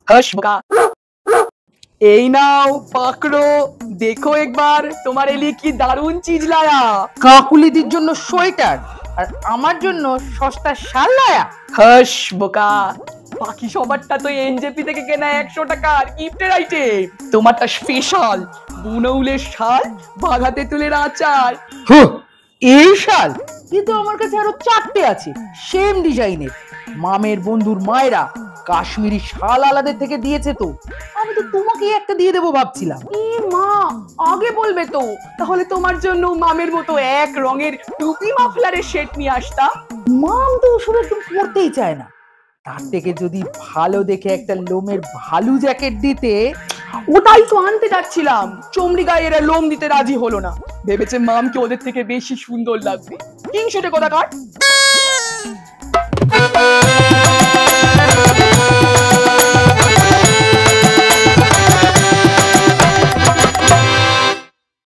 हर्ष বোকা। এই নাও পাকড়ো, দেখো একবার তোমার এলি কি দারুণ চিজ লায়া। কাকুলিদির জন্য সোয়েটার আর আমার জন্য সস্তা শাল লায়া। হর্ষ বোকা, বাকি সবারটা তো এনজেপি থেকে কেনা 100 টাকার গিফটের আইটেম, তোমারটা স্পেশাল বুনৌলের শাল, বাঘা তেঁতুলের আচার। এই শাল কিন্তু আমার কাছে আরো 4টে আছে সেম ডিজাইনের। মামের বন্ধুর মায়েরা কাশ্মীরি শাল আলাদের থেকে দিয়েছে, তো আমি তো তোমাকে একটা দিয়ে দেবো ভাবছিলাম। মা, আগে বলবে তো, তাহলে তোমার জন্য মামের মতো এক রঙের টুপি মাফলারের সেট নিয়ে আসতাম। মাম তো ওসব একদম পরতেই চায় না, তার থেকে যদি ভালো দেখে একটা লোমের ভালু জ্যাকেট দিতে। ওটাই তো আনতে যাচ্ছিলাম, চমড়ি গায়ে এরা লোম দিতে রাজি হলো না, ভেবেছে মামকে ওদের থেকে বেশি সুন্দর লাগবে। কিংশুটে কথা কাট।